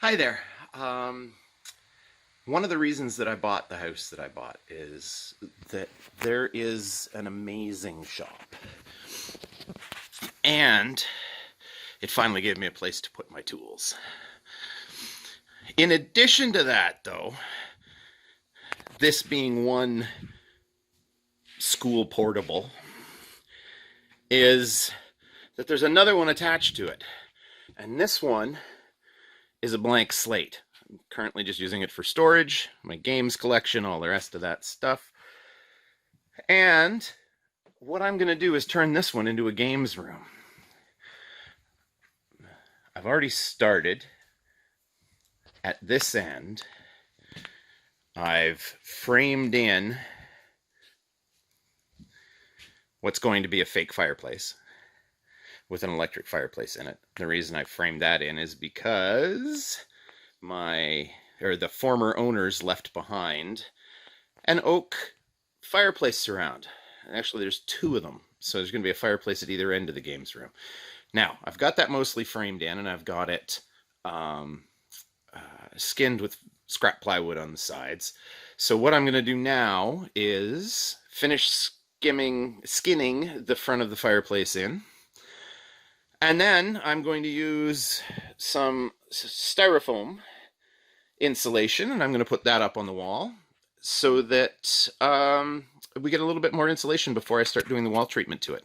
Hi there. One of the reasons that I bought the house that I bought is that there is an amazing shop. And it finally gave me a place to put my tools. In addition to that, though, this being one school portable, is that there's another one attached to it. And this one is a blank slate. I'm currently just using it for storage, my games collection, all the rest of that stuff. And what I'm going to do is turn this one into a games room. I've already started at this end. I've framed in what's going to be a fake fireplace with an electric fireplace in it. The reason I framed that in is because the former owners left behind an oak fireplace surround. Actually, there's two of them, so there's going to be a fireplace at either end of the games room. Now, I've got that mostly framed in, and I've got it skinned with scrap plywood on the sides. So what I'm going to do now is finish skinning the front of the fireplace in. And then I'm going to use some styrofoam insulation, and I'm going to put that up on the wall so that we get a little bit more insulation before I start doing the wall treatment to it.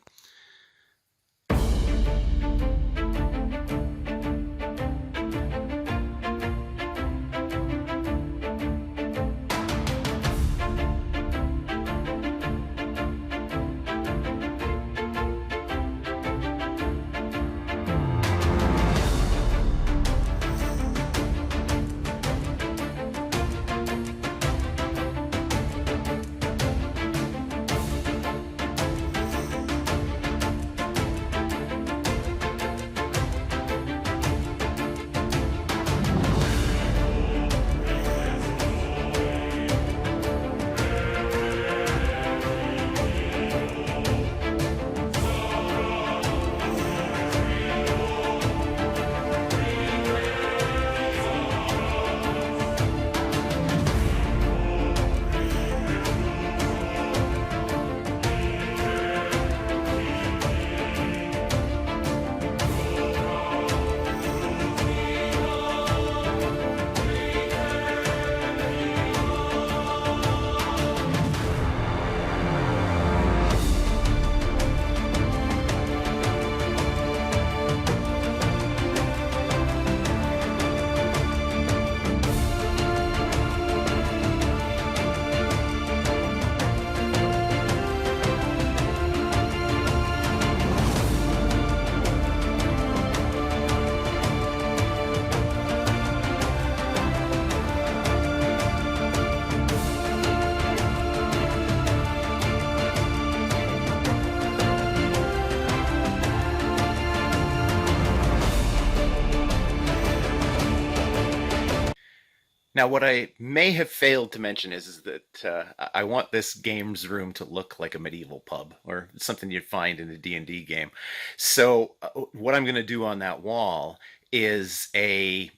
Now, what I may have failed to mention is that I want this games room to look like a medieval pub or something you'd find in a D&D game. So what I'm going to do on that wall is a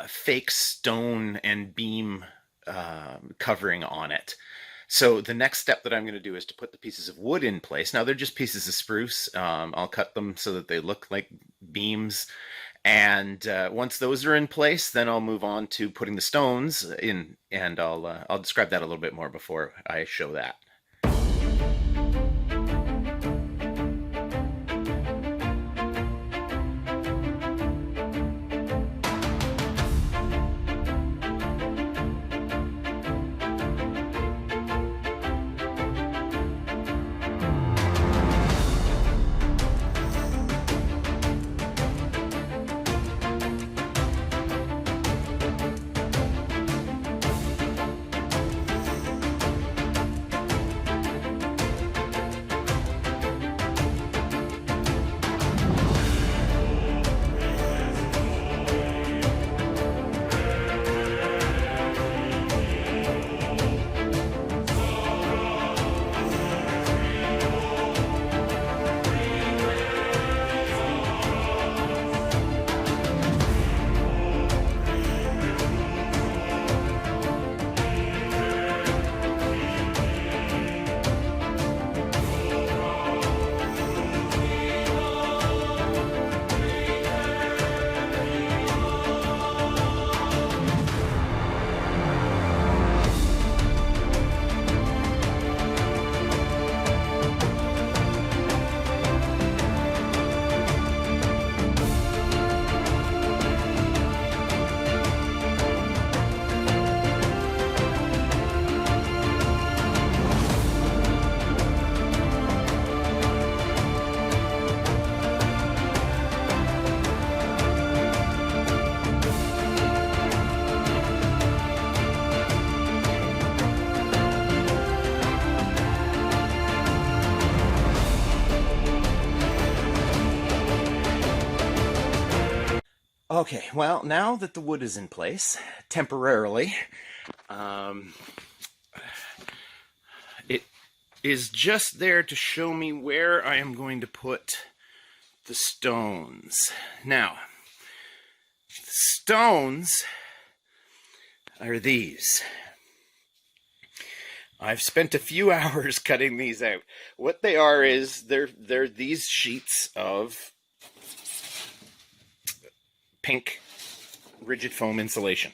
fake stone and beam covering on it. So the next step that I'm going to do is to put the pieces of wood in place. Now, they're just pieces of spruce. I'll cut them so that they look like beams. And once those are in place, then I'll move on to putting the stones in, and I'll describe that a little bit more before I show that. Okay, well, now that the wood is in place, temporarily, um, it is just there to show me where I am going to put the stones. Now, the stones are these. I've spent a few hours cutting these out. What they are is they're these sheets of pink rigid foam insulation,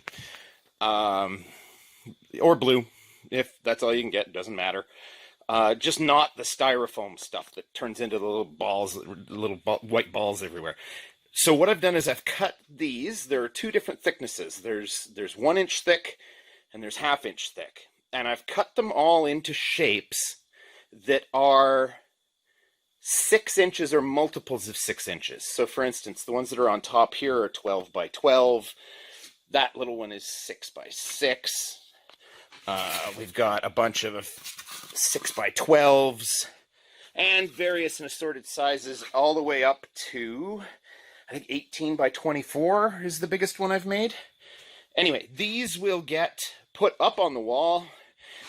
or blue, if that's all you can get. Doesn't matter. Just not the styrofoam stuff that turns into the little balls, white balls everywhere. So what I've done is I've cut these. There are two different thicknesses. There's 1 inch thick and there's 1/2 inch thick. And I've cut them all into shapes that are 6 inches or multiples of 6 inches. So for instance, the ones that are on top here are 12 by 12. That little one is 6 by 6. We've got a bunch of 6 by 12s and various and assorted sizes all the way up to, I think 18 by 24 is the biggest one I've made. Anyway, these will get put up on the wall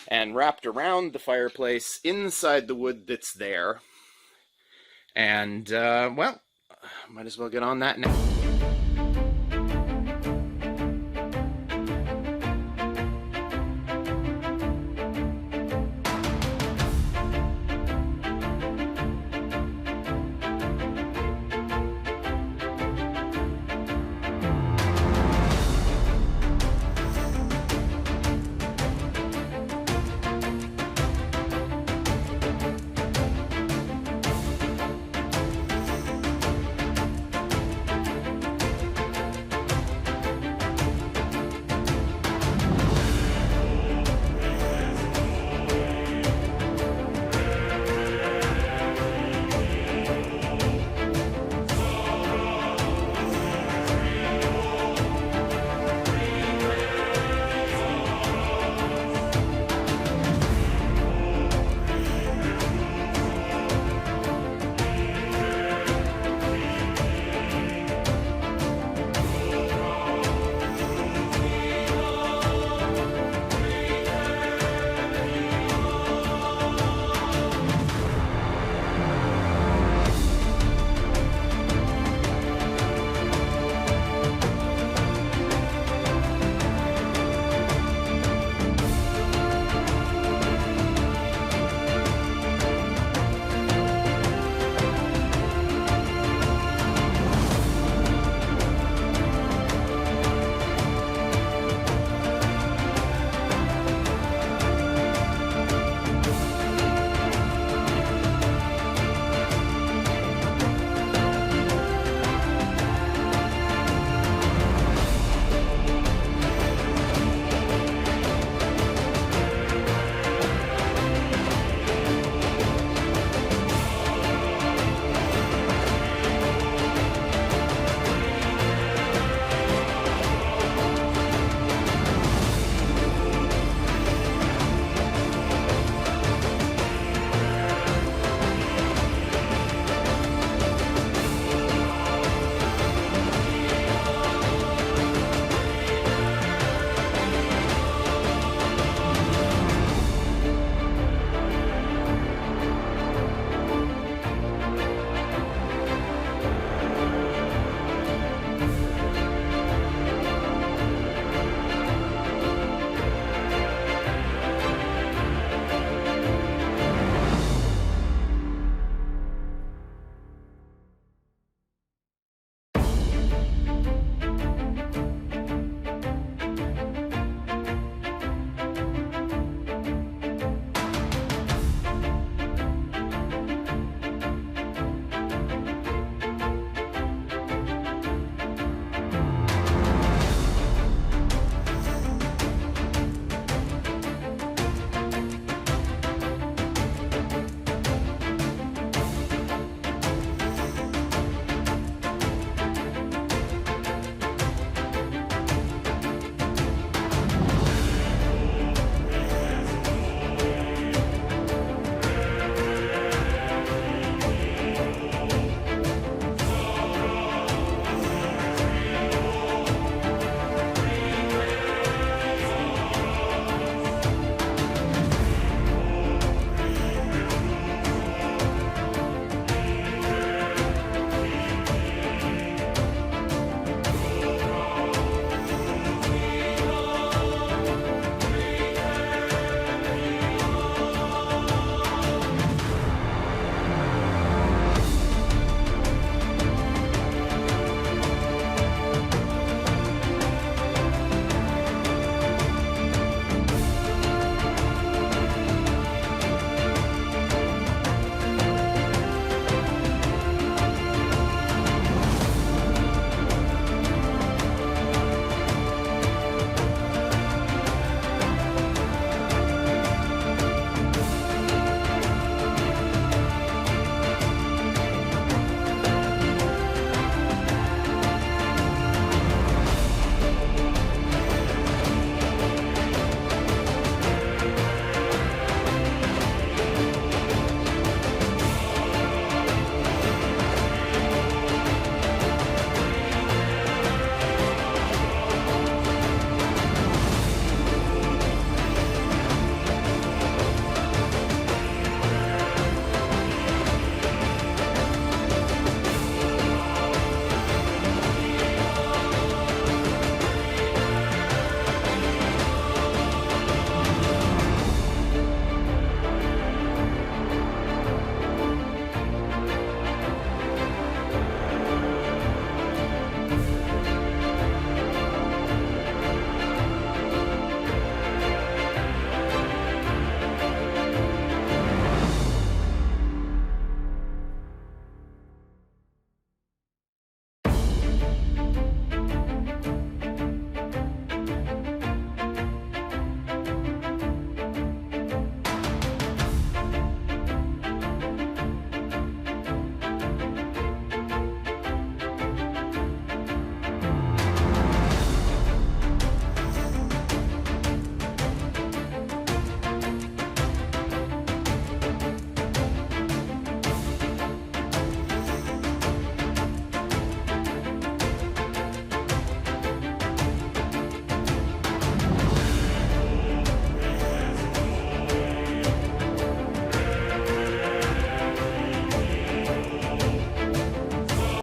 and wrapped around the fireplace inside the wood that's there. And, well, might as well get on that now.